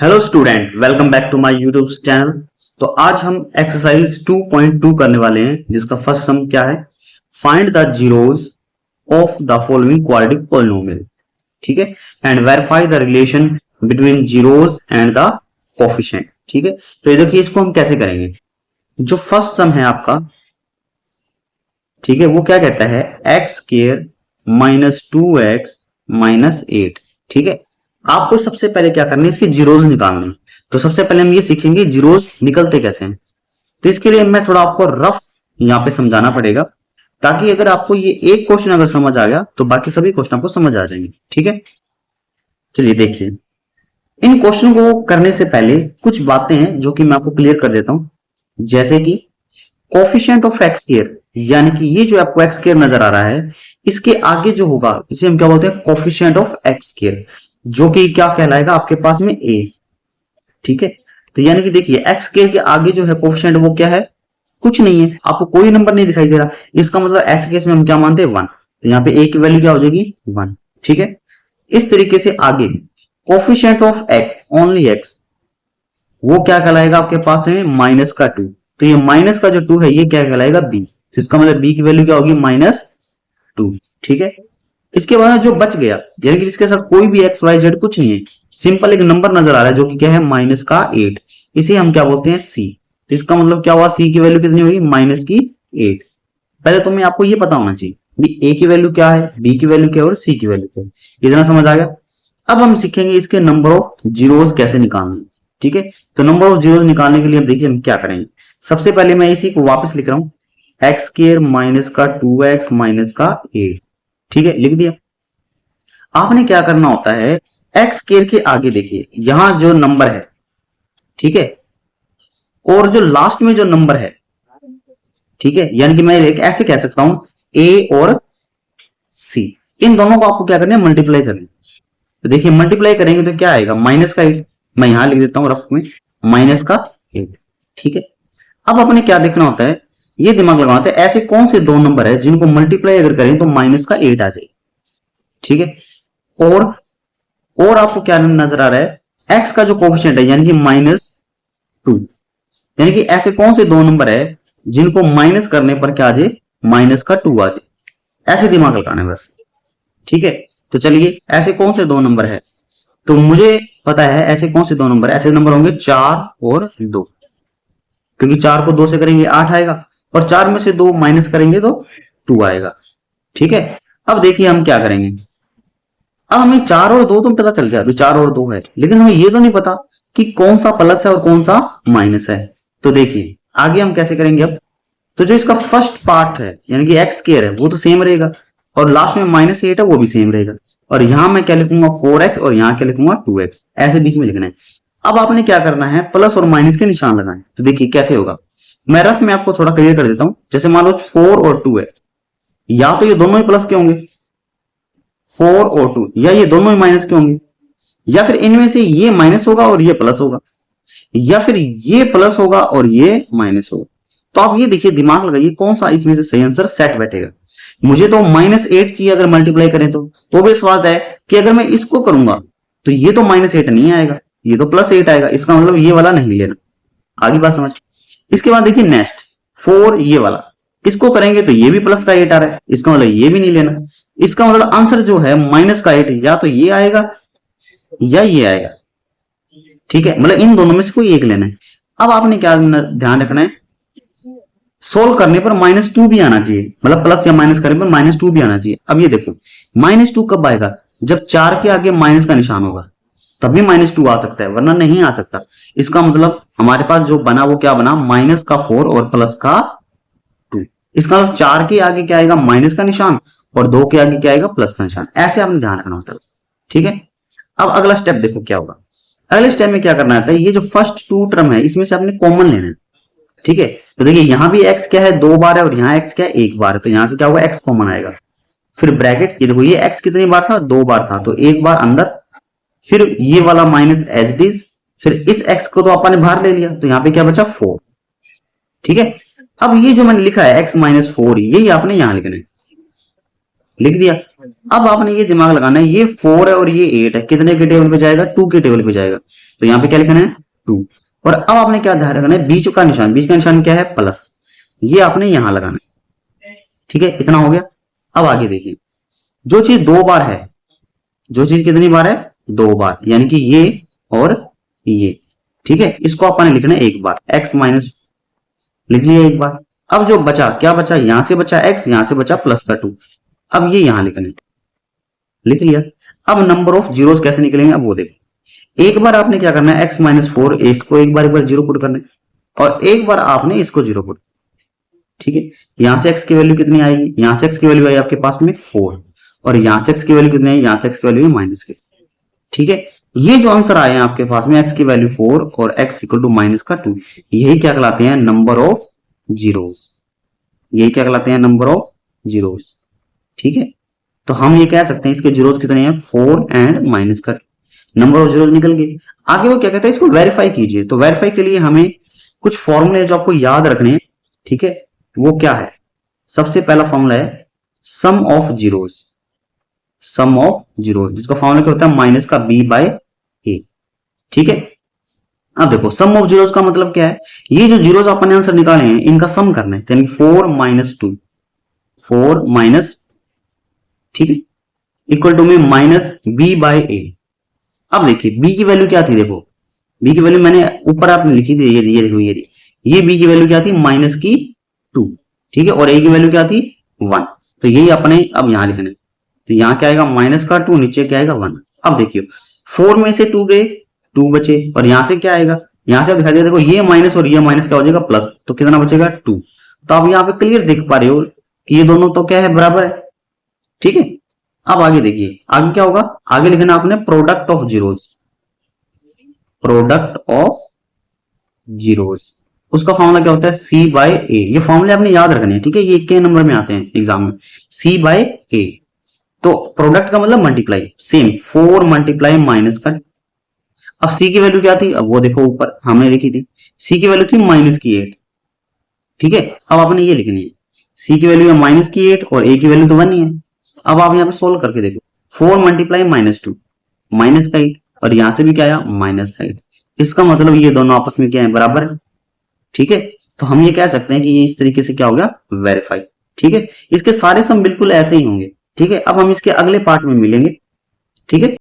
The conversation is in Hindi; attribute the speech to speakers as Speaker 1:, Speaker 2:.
Speaker 1: Hello student, welcome back to my YouTube channel. तो आज हम एक्सरसाइज 2.2 करने वाले हैं, जिसका फर्स्ट सम क्या है, find the zeros of the following quadratic polynomial. ठीक है, and verify the relation between zeros and the coefficient. ठीक है, तो ये देखिए, इसको हम कैसे करेंगे। जो फर्स्ट सम है आपका, ठीक है, वो क्या कहता है, x square minus 2x minus 8। ठीक है, आपको सबसे पहले क्या करना है, इसके जीरोस निकालने हैं। तो सबसे पहले हम ये सीखेंगे जीरोस निकलते कैसे हैं। तो इसके लिए मैं थोड़ा आपको रफ यहाँ पे समझाना पड़ेगा, ताकि अगर आपको ये एक क्वेश्चन अगर समझ आ गया तो बाकी सभी क्वेश्चन आपको समझ आ जाएंगे। ठीक है, चलिए देखिए, इन क्वेश्चन को करने से पहले कुछ बातें हैं जो कि मैं आपको क्लियर कर देता हूं। जैसे कि कोफिशिएंट ऑफ एक्स स्क्वायर, यानी कि ये जो आपको एक्स स्क्वायर नजर आ रहा है, इसके आगे जो होगा इसे हम क्या बोलते हैं, कोफिशिएंट ऑफ एक्स स्क्वायर, जो कि क्या कहलाएगा आपके पास में ए। ठीक है, तो यानी कि देखिए, एक्स स्क्वायर के आगे जो है कोफिशिएंट वो क्या है, कुछ नहीं है, आपको कोई नंबर नहीं दिखाई दे रहा। इसका मतलब ऐसे केस में हम क्या मानते हैं, 1। तो यहाँ पे ए की वैल्यू क्या हो जाएगी, 1। ठीक है, इस तरीके से आगे coefficient of x, only x, वो क्या कहलाएगा आपके पास में माइनस का 2। तो ये माइनस का जो 2 है ये क्या कहलाएगा बी। तो इसका मतलब बी की वैल्यू क्या होगी, -2। ठीक है, इसके बाद जो बच गया, यानी कि जिसके साथ कोई भी एक्स वाई जेड कुछ नहीं है, सिंपल एक नंबर नजर आ रहा है जो कि क्या है, माइनस का 8। इसे हम क्या बोलते हैं, सी। तो इसका मतलब क्या हुआ, सी की वैल्यू कितनी हुई, -8। पहले तो मैं आपको ये पता होना चाहिए ए की वैल्यू क्या है, बी की वैल्यू क्या है और सी की वैल्यू क्या है। इतना समझ आ गया। अब हम सीखेंगे इसके नंबर ऑफ जीरोस कैसे निकालने। ठीक है, तो नंबर ऑफ जीरोस निकालने के लिए देखिए हम क्या करेंगे। सबसे पहले मैं इसी को वापस लिख रहा हूं, एक्स स्क्वायर माइनस का 2x माइनस का 8। ठीक है, लिख दिया। आपने क्या करना होता है, एक्स स्क्वायर के आगे देखिए यहां जो नंबर है, ठीक है, और जो लास्ट में जो नंबर है, ठीक है, यानी कि मैं ऐसे कह सकता हूं ए और सी, इन दोनों को आपको क्या करना है, मल्टीप्लाई करना है। तो देखिए, मल्टीप्लाई करेंगे तो क्या आएगा, माइनस का 8। मैं यहां लिख देता हूं रफ में, माइनस का 8। ठीक है, अब अपने क्या देखना होता है, ये दिमाग लगाना होता है, ऐसे कौन से दो नंबर है जिनको मल्टीप्लाई अगर करें तो माइनस का 8 आ जाए। ठीक है, और आपको क्या नजर आ रहा है, एक्स का जो कोफिशिएंट है यानी कि -2, यानी कि ऐसे कौन से दो नंबर है जिनको माइनस करने पर क्या आ जाए, माइनस का 2 आ जाए। ऐसे दिमाग लगाना है बस। ठीक है, तो चलिए, ऐसे कौन से दो नंबर है, तो मुझे पता है ऐसे कौन से दो नंबर, ऐसे नंबर होंगे 4 और 2, क्योंकि 4 को 2 से करेंगे 8 आएगा, और 4 में से 2 माइनस करेंगे तो 2 आएगा। ठीक है, अब देखिए हम क्या करेंगे। अब हमें 4 और 2 तो पता चल गया, अभी 4 और 2 है, लेकिन हमें ये तो नहीं पता कि कौन सा प्लस है और कौन सा माइनस है। तो देखिए आगे हम कैसे करेंगे अब। तो जो इसका फर्स्ट पार्ट है यानी कि एक्स स्क्वायर है वो तो सेम रहेगा, और लास्ट में -8 है वो भी सेम रहेगा। और यहां मैं क्या लिखूंगा, 4x, और यहां क्या लिखूंगा, 2x, ऐसे बीच में लिखना है। अब आपने क्या करना है, प्लस और माइनस के निशान लगाए। तो देखिए कैसे होगा, मैं रफ में आपको थोड़ा क्लियर कर देता हूं। जैसे मान लो 4 और 2 है, या तो ये दोनों ही प्लस के होंगे, 4 और 2, या ये दोनों ही माइनस के होंगे, या फिर इनमें से ये माइनस होगा और ये प्लस होगा, या फिर ये प्लस होगा और ये माइनस होगा। तो आप ये देखिए, दिमाग लगाइए कौन सा इसमें से सही आंसर सेट बैठेगा। मुझे तो -8 चाहिए अगर मल्टीप्लाई करें तो भी सवाल है कि अगर मैं इसको करूंगा तो ये तो -8 नहीं आएगा, ये तो +8 आएगा। इसका मतलब ये वाला नहीं लेना। आगे बात समझ। इसके बाद देखिए नेक्स्ट 4, ये वाला इसको करेंगे तो ये भी +8 आ रहा है, इसका मतलब ये भी नहीं लेना। इसका मतलब आंसर जो है -8, या तो ये आएगा या ये आएगा। ठीक है, मतलब इन दोनों में से कोई एक लेना है। अब आपने क्या ध्यान रखना है, सोल्व करने पर -2 भी आना चाहिए, मतलब प्लस या माइनस करने पर -2 भी आना चाहिए। अब ये देखो, -2 कब आएगा, जब 4 के आगे माइनस का निशान होगा, तभी -2 आ सकता है, वरना नहीं आ सकता। इसका मतलब हमारे पास जो बना वो क्या बना, -4 और +2। इसका मतलब 4 के आगे क्या आएगा, माइनस का निशान, और 2 के आगे क्या आएगा, प्लस का निशान। ऐसे आपने ध्यान रखना होता है। ठीक है, अब अगला स्टेप देखो क्या होगा। अगले स्टेप में क्या करना है, ये जो फर्स्ट 2 टर्म है इसमें से आपने कॉमन लेना है। ठीक है, तो देखिए यहां भी x क्या है, 2 बार है, और यहाँ x क्या है, 1 बार है। तो यहां से क्या होगा, x कॉमन आएगा। फिर ब्रैकेट, ये देखो ये x कितनी बार था, 2 बार था, तो 1 बार अंदर। फिर ये वाला माइनस एज इट इज, फिर इस x को तो आपने बाहर ले लिया, तो यहाँ पे क्या बचा, 4। ठीक है, अब ये जो मैंने लिखा है x -4, यही आपने यहां लिखना है, लिख दिया। अब आपने ये दिमाग लगाना है, ये 4 है और ये 8 है, कितने के टेबल पे जाएगा? 2 के टेबल पे जाएगा। तो यहाँ पे क्या लिखना है? 2। और अब आपने क्या ध्यान रखना है, बीच का निशान, बीच का निशान क्या है? प्लस। ये आपने यहां लगाना है। ठीक है, इतना हो गया। अब आगे देखिए, जो चीज 2 बार है, जो चीज कितनी बार है? 2 बार, यानी कि ये और ये। ठीक है, इसको आपने लिखना है 1 बार, x माइनस लिख लिया 1 बार। अब जो बचा, क्या बचा? यहां से बचा x, यहां से बचा प्लस का 2। अब ये यहां लिखना है, लिख लिया। अब नंबर ऑफ जीरोस कैसे निकलेंगे, अब वो देखो। एक बार आपने क्या करना है, x माइनस 4, इसको एक बार जीरो पुट करना है, और एक बार आपने इसको जीरो पुट। ठीक है, यहां से x की वैल्यू कितनी आएगी? यहां से x की वैल्यू आई आपके पास में 4, और यहां से x की वैल्यू कितनी है? यहां से x की वैल्यू है माइनस के। ठीक है, ये जो आंसर आए हैं आपके पास में, x की वैल्यू 4 और x इक्वल टू माइनस का 2, यही क्या कहलाते हैं? Number of zeros. यही क्या कहलाते हैं? Number of zeros. ठीक है, तो हम ये कह सकते हैं इसके जीरोस कितने हैं? 4 एंड माइनस का नंबर ऑफ जीरोस निकल गए। आगे वो क्या कहता है, इसको वेरीफाई कीजिए। तो वेरीफाई के लिए हमें कुछ फॉर्मूले जो आपको याद रखने हैं। ठीक है, वो क्या है? सबसे पहला फॉर्मूला है sum of zeros. Sum of zeros, जिसका फॉर्मूला क्या होता है? माइनस का b बाय a। ठीक है, अब देखो सम ऑफ जीरोस का मतलब क्या है? ये जो जीरोस अपन आंसर निकाले हैं, इनका सम करना है, यानी 4 माइनस 2, 4 माइनस, ठीक है, इक्वल टू में माइनस b बाय a। अब देखिए b की वैल्यू क्या थी? देखो b की वैल्यू मैंने ऊपर आपने लिखी थी, ये देखो, ये b की वैल्यू क्या थी? माइनस की 2। ठीक है, और a की वैल्यू क्या थी? 1। तो यही अपने अब यहां लिखने, तो यहां क्या आएगा? माइनस का 2, नीचे क्या आएगा? 1। अब देखिए 4 में से 2 गए, 2 बचे, और यहां से क्या आएगा? यहां से आप दिखा दिया, देखो ये माइनस और ये माइनस क्या हो जाएगा? प्लस। तो कितना बचेगा? 2। तो आप यहाँ पे क्लियर देख पा रहे हो कि ये दोनों तो क्या है? बराबर है। ठीक है, अब आगे देखिए, आगे क्या होगा? आगे लिखना आपने product of zeros. Product of zeros, उसका फॉर्मूला क्या होता है? सी बाय ए। ये फॉर्मूले आपने याद रखने हैं। ठीक है, ये के नंबर में आते हैं एग्जाम में, सी बाय ए। तो प्रोडक्ट का मतलब मल्टीप्लाई, सेम 4 मल्टीप्लाई माइनस का। अब सी की वैल्यू क्या थी? अब वो देखो ऊपर हमने लिखी थी, सी की वैल्यू थी माइनस की 8। ठीक है, अब आपने ये लिखनी है, सी की वैल्यू है माइनस की 8 और ए की वैल्यू तो 1 ही है। अब आप यहाँ पे सोल्व करके देखो, 4 मल्टीप्लाई माइनस 2, माइनस का 8, और यहां से भी क्या आया? माइनस का 8। इसका मतलब ये दोनों आपस में क्या है? बराबर है। ठीक है, तो हम ये कह सकते हैं कि ये इस तरीके से क्या हो गया? वेरीफाई। ठीक है, इसके सारे सम बिल्कुल ऐसे ही होंगे। ठीक है, अब हम इसके अगले पार्ट में मिलेंगे। ठीक है।